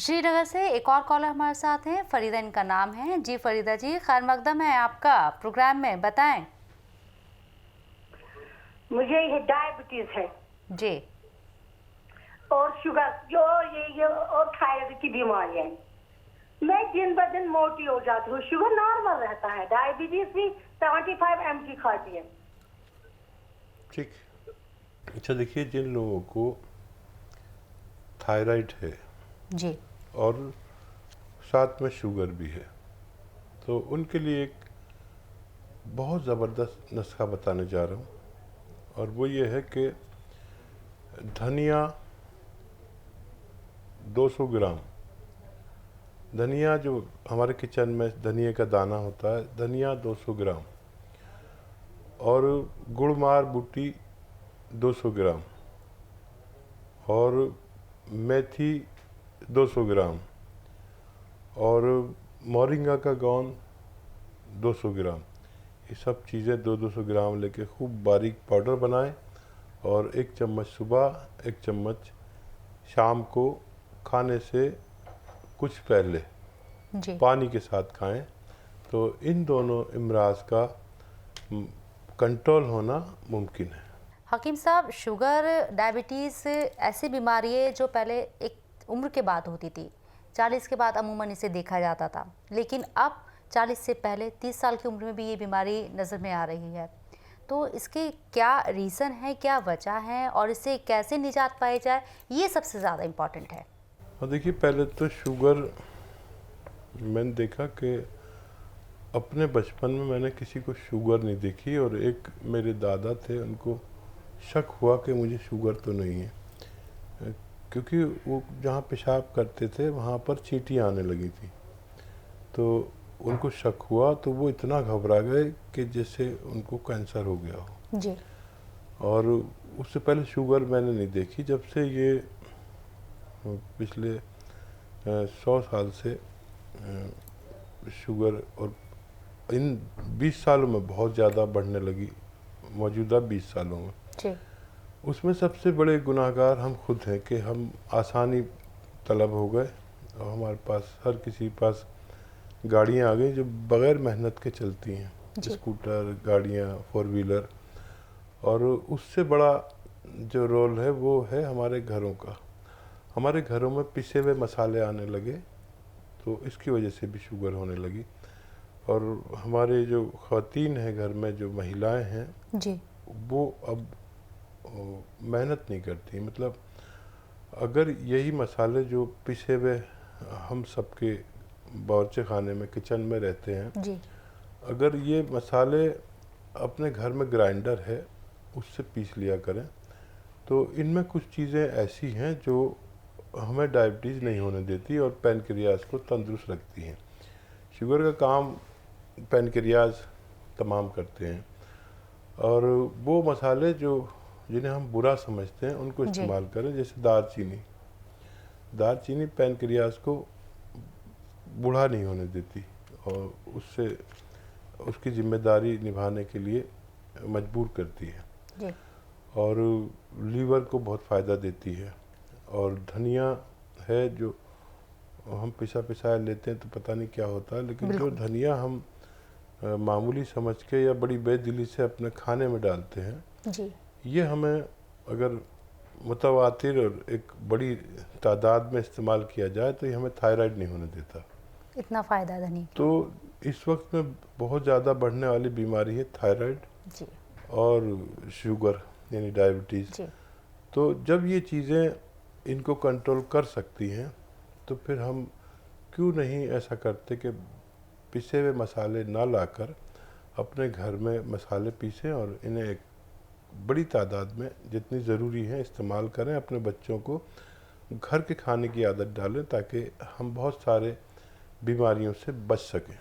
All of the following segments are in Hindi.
श्रीनगर से एक और कॉलर हमारे साथ हैं, फरीदा इनका नाम है। जी फरीदा जी, खैर मकदम है आपका प्रोग्राम में, बताएं। मुझे ये डायबिटीज है जी। और शुगर जो ये और थायराइड की बीमारी है। मैं दिन ब दिन मोटी हो जाती हूँ, शुगर नॉर्मल रहता है, डायबिटीज भी 75 mg खाती है। ठीक। अच्छा देखिए, जिन लोगों को थायराइड है जी। और साथ में शुगर भी है, तो उनके लिए एक बहुत ज़बरदस्त नुस्खा बताने जा रहा हूँ। और वो ये है कि धनिया 200 ग्राम, धनिया जो हमारे किचन में धनिया का दाना होता है, धनिया 200 ग्राम, और गुड़मार बूटी 200 ग्राम, और मेथी 200 ग्राम, और मोरिंगा का गोंद 200 ग्राम। ये सब चीज़ें 200 ग्राम लेके खूब बारीक पाउडर बनाएं और 1 चम्मच सुबह, 1 चम्मच शाम को खाने से कुछ पहले जी। पानी के साथ खाएं। तो इन दोनों इमराज का कंट्रोल होना मुमकिन है। हकीम साहब, शुगर डायबिटीज़ ऐसी बीमारी है जो पहले एक उम्र के बाद होती थी, 40 के बाद अमूमन इसे देखा जाता था, लेकिन अब 40 से पहले 30 साल की उम्र में भी ये बीमारी नज़र में आ रही है। तो इसके क्या रीज़न है, क्या वजह है और इससे कैसे निजात पाई जाए, ये सबसे ज़्यादा इम्पॉर्टेंट है। और देखिए, पहले तो शुगर मैंने देखा कि अपने बचपन में मैंने किसी को शुगर नहीं देखी, और एक मेरे दादा थे, उनको शक हुआ कि मुझे शुगर तो नहीं है, क्योंकि वो जहाँ पेशाब करते थे वहाँ पर चींटियाँ आने लगी थी। तो उनको शक हुआ, तो वो इतना घबरा गए कि जैसे उनको कैंसर हो गया हो। जी। और उससे पहले शुगर मैंने नहीं देखी। जब से ये पिछले 100 साल से शुगर और इन 20 सालों में बहुत ज़्यादा बढ़ने लगी, मौजूदा 20 सालों में। जी। उसमें सबसे बड़े गुनाहगार हम खुद हैं कि हम आसानी तलब हो गए, और हमारे पास हर किसी के पास गाड़ियाँ आ गई जो बग़ैर मेहनत के चलती हैं, स्कूटर, गाड़ियाँ, 4 व्हीलर। और उससे बड़ा जो रोल है वो है हमारे घरों का। हमारे घरों में पिसे हुए मसाले आने लगे, तो इसकी वजह से भी शुगर होने लगी। और हमारे जो ख़वातीन हैं घर में, जो महिलाएं हैं जी, वो अब मेहनत नहीं करती। मतलब अगर यही मसाले जो पिसे हुए हम सबके बावर्ची खाने में, किचन में रहते हैं, जी, अगर ये मसाले अपने घर में ग्राइंडर है उससे पीस लिया करें, तो इनमें कुछ चीज़ें ऐसी हैं जो हमें डायबिटीज़ नहीं होने देती और पैनक्रियाज को तंदुरुस्त रखती हैं। शुगर का काम पैनक्रियाज तमाम करते हैं, और वो मसाले जो जिन्हें हम बुरा समझते हैं उनको इस्तेमाल करें। जैसे दालचीनी पैनक्रियाज को बूढ़ा नहीं होने देती और उससे उसकी जिम्मेदारी निभाने के लिए मजबूर करती है, जी। और लीवर को बहुत फ़ायदा देती है। और धनिया है जो हम पिसाया लेते हैं तो पता नहीं क्या होता है, लेकिन जो धनिया हम मामूली समझ के या बड़ी बेदिली से अपने खाने में डालते हैं, जी। ये हमें अगर मुतवातिर और एक बड़ी तादाद में इस्तेमाल किया जाए तो ये हमें थायराइड नहीं होने देता। इतना फ़ायदा धनी। तो इस वक्त में बहुत ज़्यादा बढ़ने वाली बीमारी है थायराइड जी। और शुगर यानी डायबिटीज़। जी। तो जब ये चीज़ें इनको कंट्रोल कर सकती हैं, तो फिर हम क्यों नहीं ऐसा करते कि पिसे हुए मसाले ना लाकर अपने घर में मसाले पीसें और इन्हें एक बड़ी तादाद में जितनी ज़रूरी है इस्तेमाल करें। अपने बच्चों को घर के खाने की आदत डालें ताकि हम बहुत सारे बीमारियों से बच सकें।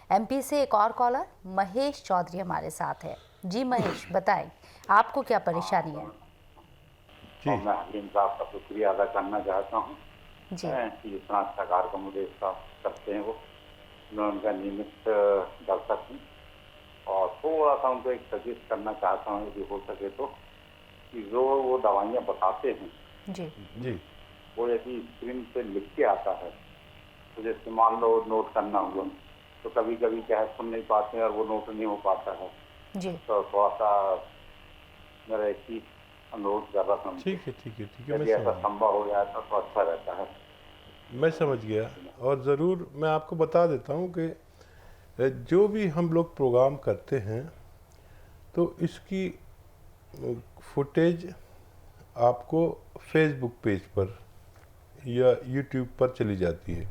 एमपी से एक और कॉलर महेश चौधरी हमारे साथ है। जी महेश, बताएं आपको क्या परेशानी है। जी। और मैं हकीम साहब का शुक्रिया अदा करना चाहता हूँ जी। कि इतना अच्छा कार्यक्रम मुझे करते हैं वो, मैं उनका नियमित दर्शक हूँ। और थोड़ा सा उनको एक सजेस्ट करना चाहता हूँ यदि हो सके तो, कि जो वो दवाइयाँ बताते हैं जी। जी, वो यदि स्क्रीन पे लिख के आता है, तो जैसे मान लो नोट करना हुआ, तो कभी कभी क्या है सुन नहीं पाते हैं और वो नोट नहीं हो पाता है। जी। तो थोड़ा सा मेरा एक ही अनुरोध कर रहा था उनसे, ठीक है ठीक है ठीक है, यदि मैं ऐसा समझ संभव हो जाए तो अच्छा रहता है। मैं समझ गया। और ज़रूर मैं आपको बता देता हूँ कि जो भी हम लोग प्रोग्राम करते हैं तो इसकी फुटेज आपको फेसबुक पेज पर या यूट्यूब पर चली जाती है।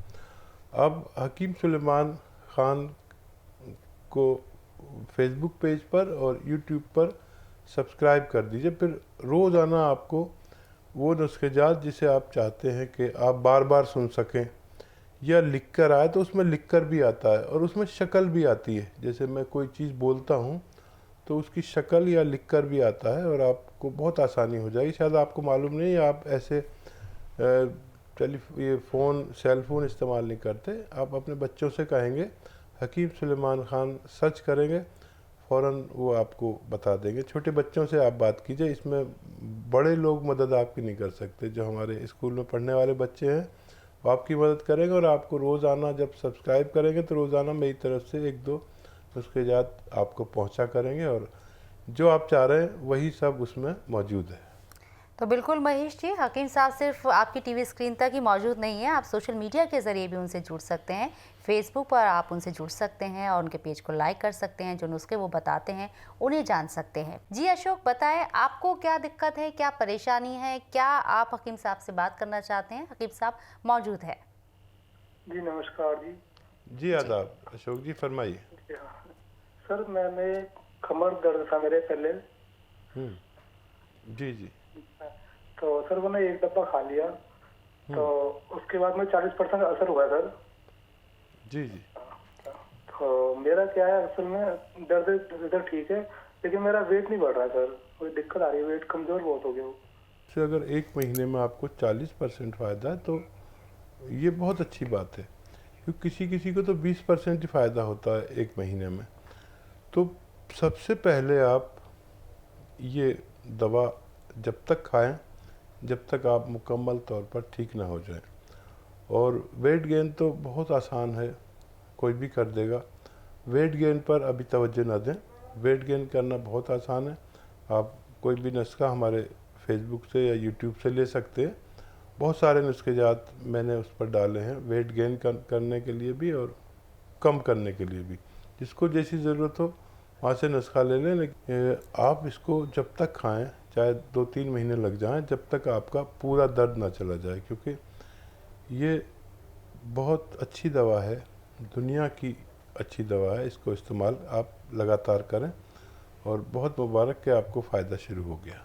अब हकीम सुलेमान ख़ान को फेसबुक पेज पर और यूट्यूब पर सब्सक्राइब कर दीजिए। फिर रोज़ाना आपको वो नुस्खेजात जिसे आप चाहते हैं कि आप बार बार सुन सकें या लिख कर आए, तो उसमें लिख कर भी आता है और उसमें शक्ल भी आती है। जैसे मैं कोई चीज़ बोलता हूँ तो उसकी शक्ल या लिख कर भी आता है और आपको बहुत आसानी हो जाएगी। शायद आपको मालूम नहीं, आप ऐसे ये फ़ोन सेल फ़ोन इस्तेमाल नहीं करते। आप अपने बच्चों से कहेंगे हकीम सुलेमान ख़ान सर्च करेंगे, फ़ौरन वो आपको बता देंगे। छोटे बच्चों से आप बात कीजिए, इसमें बड़े लोग मदद आपकी नहीं कर सकते। जो हमारे स्कूल में पढ़ने वाले बच्चे हैं वो आपकी मदद करेंगे और आपको रोज़ाना जब सब्सक्राइब करेंगे तो रोज़ाना मेरी तरफ से 1-2 नुस्खेजात आपको पहुंचा करेंगे और जो आप चाह रहे हैं वही सब उसमें मौजूद है। तो बिल्कुल महेश जी, हकीम साहब सिर्फ आपकी टीवी स्क्रीन तक ही मौजूद नहीं है, आप सोशल मीडिया के ज़रिए भी उनसे जुड़ सकते हैं। फेसबुक पर आप उनसे जुड़ सकते हैं और उनके पेज को लाइक कर सकते हैं। जो नुस्खे वो बताते हैं उन्हें जान सकते हैं। जी अशोक, बताएं आपको क्या दिक्कत है, क्या परेशानी है, क्या आप हकीम साहब से बात करना चाहते हैं? हकीम साहब मौजूद है। जी नमस्कार जी। जी आदाब अशोक जी, फरमाइए। सर मैंने कमर दर्द था मेरे पहले। जी जी। तो सर मैंने एक डब्बा खा लिया, तो उसके बाद में 40% असर हुआ सर। जी जी। तो मेरा क्या है, असल में दर्द इधर ठीक है लेकिन मेरा वेट नहीं बढ़ रहा है सर, कोई दिक्कत आ रही है, वेट कमजोर बहुत हो गया। तो अगर 1 महीने में आपको 40% फ़ायदा है तो ये बहुत अच्छी बात है, क्योंकि किसी किसी को तो 20% ही फ़ायदा होता है 1 महीने में। तो सबसे पहले आप ये दवा जब तक खाएं जब तक आप मुकम्मल तौर पर ठीक ना हो जाएं। और वेट गेन तो बहुत आसान है, कोई भी कर देगा। वेट गेन पर अभी तवज्जो ना दें, वेट गेन करना बहुत आसान है। आप कोई भी नुस्खा हमारे फेसबुक से या यूट्यूब से ले सकते हैं। बहुत सारे नुस्खेजात मैंने उस पर डाले हैं, वेट गेन करने के लिए भी और कम करने के लिए भी। जिसको जैसी ज़रूरत हो वहाँ से नुस्खा ले लें। लेकिन आप इसको जब तक खाएं, चाहे 2-3 महीने लग जाएं, जब तक आपका पूरा दर्द ना चला जाए, क्योंकि ये बहुत अच्छी दवा है, दुनिया की अच्छी दवा है। इसको इस्तेमाल आप लगातार करें और बहुत मुबारक कि आपको फ़ायदा शुरू हो गया।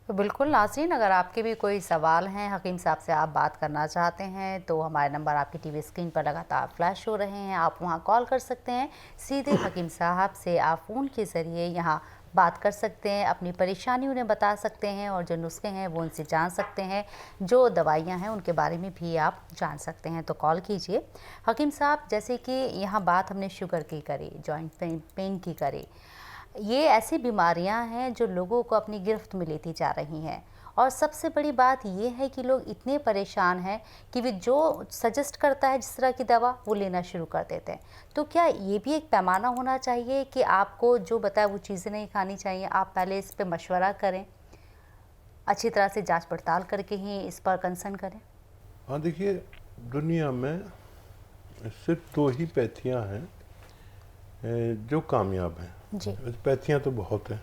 तो बिल्कुल नाज़रीन, अगर आपके भी कोई सवाल हैं, हकीम साहब से आप बात करना चाहते हैं, तो हमारे नंबर आपकी टीवी स्क्रीन पर लगातार फ्लैश हो रहे हैं, आप वहां कॉल कर सकते हैं। सीधे हकीम साहब से आप फ़ोन के ज़रिए यहां बात कर सकते हैं, अपनी परेशानी उन्हें बता सकते हैं और जो नुस्खे हैं वो उनसे जान सकते हैं, जो दवाइयाँ हैं उनके बारे में भी आप जान सकते हैं। तो कॉल कीजिए। हकीम साहब, जैसे कि यहाँ बात हमने शुगर की करी, जॉइंट पेन की करी, ये ऐसी बीमारियां हैं जो लोगों को अपनी गिरफ्त में लेती जा रही हैं। और सबसे बड़ी बात ये है कि लोग इतने परेशान हैं कि वे जो सजेस्ट करता है जिस तरह की दवा वो लेना शुरू कर देते हैं। तो क्या ये भी एक पैमाना होना चाहिए कि आपको जो बताए वो चीज़ें नहीं खानी चाहिए? आप पहले इस पर मशवरा करें, अच्छी तरह से जांच पड़ताल करके ही इस पर कंसर्न करें। हाँ देखिए, दुनिया में सिर्फ 2 ही पैथियाँ हैं जो कामयाब हैं। जी। पैथियाँ तो बहुत हैं,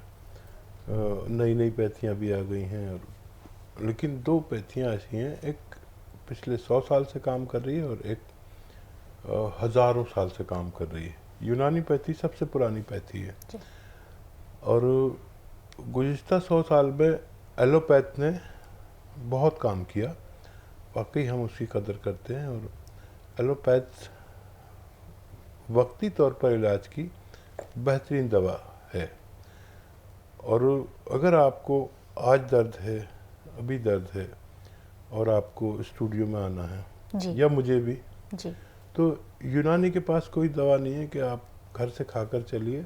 नई नई पैथियाँ भी आ गई हैं, और लेकिन 2 पैथियाँ ऐसी हैं, एक पिछले 100 साल से काम कर रही है और एक हज़ारों साल से काम कर रही है। यूनानी पैथी सबसे पुरानी पैथी है। जी। और गुज़िश्ता 100 साल में एलोपैथ ने बहुत काम किया, वाकई हम उसकी कदर करते हैं। और एलोपैथ वक्ती तौर पर इलाज की बेहतरीन दवा है। और अगर आपको आज दर्द है, अभी दर्द है और आपको स्टूडियो में आना है, जी। या मुझे भी, जी। तो यूनानी के पास कोई दवा नहीं है कि आप घर से खाकर चलिए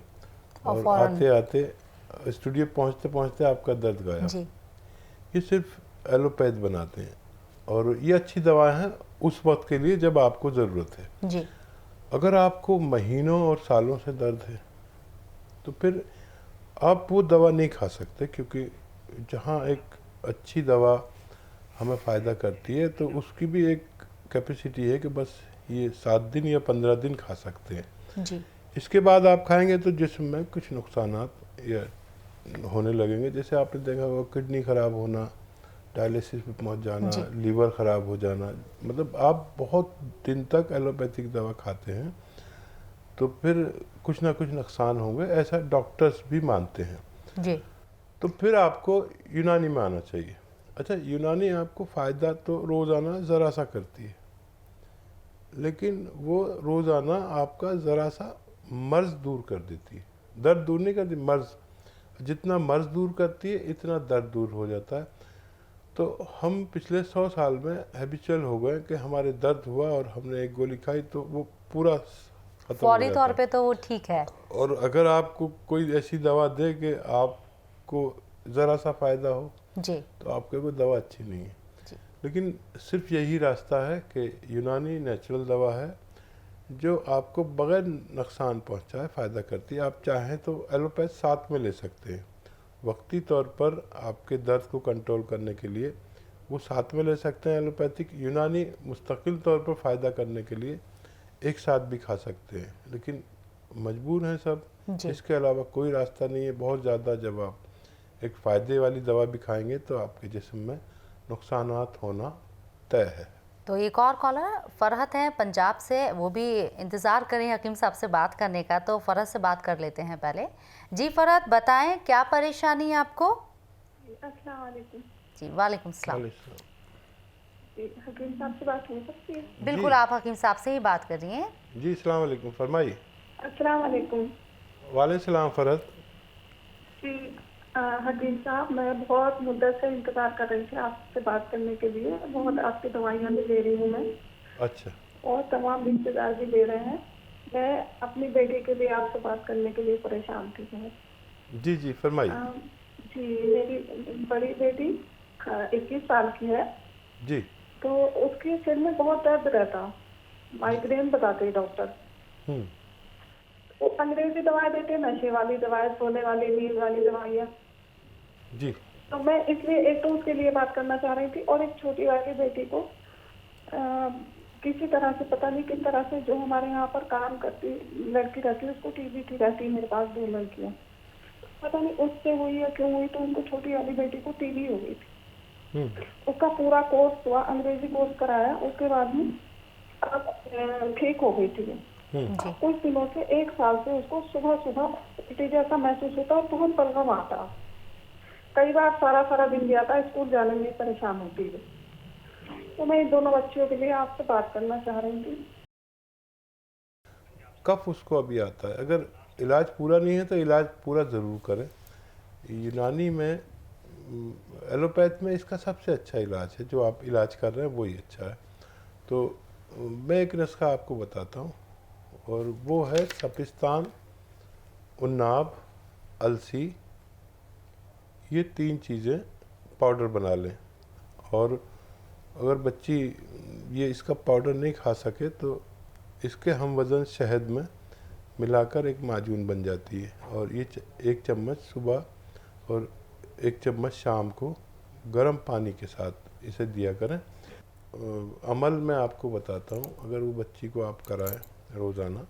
और फौरन आते आते स्टूडियो पहुंचते पहुंचते आपका दर्द गायब। जी। ये सिर्फ एलोपैथ बनाते हैं। और ये अच्छी दवा है उस वक्त के लिए जब आपको ज़रूरत है। जी। अगर आपको महीनों और सालों से दर्द है तो फिर आप वो दवा नहीं खा सकते, क्योंकि जहाँ एक अच्छी दवा हमें फ़ायदा करती है तो उसकी भी एक कैपेसिटी है कि बस ये 7 दिन या 15 दिन खा सकते हैं। जी। इसके बाद आप खाएंगे तो जिस्म में कुछ नुकसानात या होने लगेंगे, जैसे आपने देखा होगा किडनी ख़राब होना, डायलिसिस पे पहुंच जाना, जी। लीवर ख़राब हो जाना। मतलब आप बहुत दिन तक एलोपैथिक दवा खाते हैं तो फिर कुछ ना कुछ नुकसान होंगे, ऐसा डॉक्टर्स भी मानते हैं। जी। तो फिर आपको यूनानी में आना चाहिए। अच्छा, यूनानी आपको फ़ायदा तो रोज़ाना ज़रा सा करती है, लेकिन वो रोज़ाना आपका ज़रा सा मर्ज़ दूर कर देती है। दर्द दूर नहीं करती, मर्ज़। जितना मर्ज़ दूर करती है इतना दर्द दूर हो जाता है। तो हम पिछले 100 साल में हैबिचुअल हो गए कि हमारे दर्द हुआ और हमने एक गोली खाई तो वो पूरा खत्म हो फौरी जाता तौर है। पे तो वो ठीक है। और अगर आपको कोई ऐसी दवा दे कि आपको ज़रा सा फ़ायदा हो जी। तो आपके वो दवा अच्छी नहीं है। जी। लेकिन सिर्फ यही रास्ता है कि यूनानी नेचुरल दवा है जो आपको बगैर नुकसान पहुंचाए फ़ायदा करती है। आप चाहें तो एलोपैथ साथ में ले सकते हैं, वक्ती तौर पर आपके दर्द को कंट्रोल करने के लिए वो साथ में ले सकते हैं एलोपैथिक। यूनानी मुस्तकिल तौर पर फ़ायदा करने के लिए एक साथ भी खा सकते हैं, लेकिन मजबूर हैं सब। जी। इसके अलावा कोई रास्ता नहीं है। बहुत ज़्यादा जब आप एक फ़ायदे वाली दवा भी खाएंगे तो आपके जिस्म में नुकसानात होना तय है। तो एक और कॉलर फरहत हैं पंजाब से, वो भी इंतज़ार करें हकीम साहब से बात करने का, तो फरहत से बात कर लेते हैं पहले। जी फरहत, बताएं क्या परेशानी है आपको? अस्सलाम वालेकुम। जी वालेकुम सलाम। जी, हकीम साहब से बात हो सकती है? बिल्कुल, आप हकीम साहब से ही बात कर रही हैं। जी अस्सलाम वालेकुम, फरमाइए। अस्सलाम वालेकुम। वालेकुम सलाम फरहत। जी हकीम साहब, मैं बहुत मुद्दत से इंतज़ार कर रही थी आपसे बात करने के लिए। बहुत आपकी दवाइयाँ भी ले रही हूँ मैं, अच्छा। और तमाम रिश्तेदार भी ले रहे हैं। मैं अपनी बेटी के लिए आपसे बात करने के लिए परेशान थी बहुत। जी जी फरमाइए। जी, मेरी बड़ी बेटी 21 साल की है। जी। तो उसके सिर में बहुत दर्द रहता, माइग्रेन बताते हैं डॉक्टर। वो अंग्रेजी दवाएं देते हैं, नशे वाली दवाएं, सोने वाली, नींद वाली दवाइयाँ। जी। तो मैं इसलिए एक तो उसके लिए बात करना चाह रही थी, और एक छोटी वाली बेटी को किसी तरह से, पता नहीं किस तरह से, जो हमारे यहाँ पर काम करती लड़की रहती है उसको टीबी थी, रहती है मेरे पास 2 लड़कियाँ, पता नहीं उससे हुई या क्यों हुई, तो उनको छोटी वाली बेटी को टीबी हो गई थी। उसका पूरा कोर्स हुआ, अंग्रेजी कोर्स कराया, उसके बाद में अब ठीक हो गई थी। कुछ दिनों से, 1 साल से उसको सुबह सुबह उल्टी जैसा महसूस होता और बहुत बलगम आता। कई बार सारा दिन भी आता, स्कूल जाने में परेशान होती है। तो मैं इन दोनों बच्चियों के लिए आपसे बात करना चाह रही थी। कफ उसको अभी आता है, अगर इलाज पूरा नहीं है तो इलाज पूरा ज़रूर करें। यूनानी में, एलोपैथ में इसका सबसे अच्छा इलाज है, जो आप इलाज कर रहे हैं वही अच्छा है। तो मैं एक नुस्खा आपको बताता हूँ, और वो है सपिस्तान, उन्नाब, अलसी। ये 3 चीज़ें पाउडर बना लें, और अगर बच्ची ये इसका पाउडर नहीं खा सके तो इसके हम वज़न शहद में मिलाकर एक माजून बन जाती है, और ये 1 चम्मच सुबह और 1 चम्मच शाम को गर्म पानी के साथ इसे दिया करें। अमल मैं आपको बताता हूँ, अगर वो बच्ची को आप कराएं रोज़ाना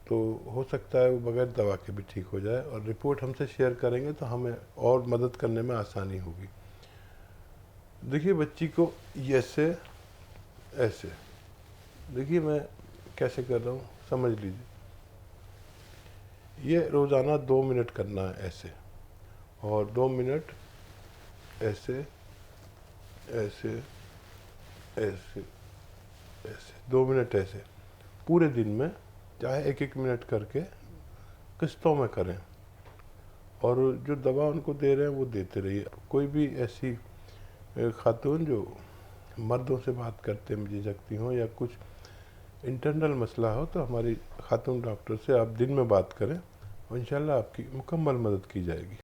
तो हो सकता है वो बगैर दवा के भी ठीक हो जाए, और रिपोर्ट हमसे शेयर करेंगे तो हमें और मदद करने में आसानी होगी। देखिए बच्ची को ऐसे ऐसे, देखिए मैं कैसे कर रहा हूँ, समझ लीजिए। ये रोज़ाना 2 मिनट करना है ऐसे, और 2 मिनट ऐसे ऐसे ऐसे ऐसे, 2 मिनट ऐसे पूरे दिन में, चाहे 1-1 मिनट करके किस्तों में करें, और जो दवा उनको दे रहे हैं वो देते रहिए। कोई भी ऐसी खातून जो मर्दों से बात करते में झिझकती हों या कुछ इंटरनल मसला हो तो हमारी खातून डॉक्टर से आप दिन में बात करें, और इंशाल्लाह आपकी मुकम्मल मदद की जाएगी।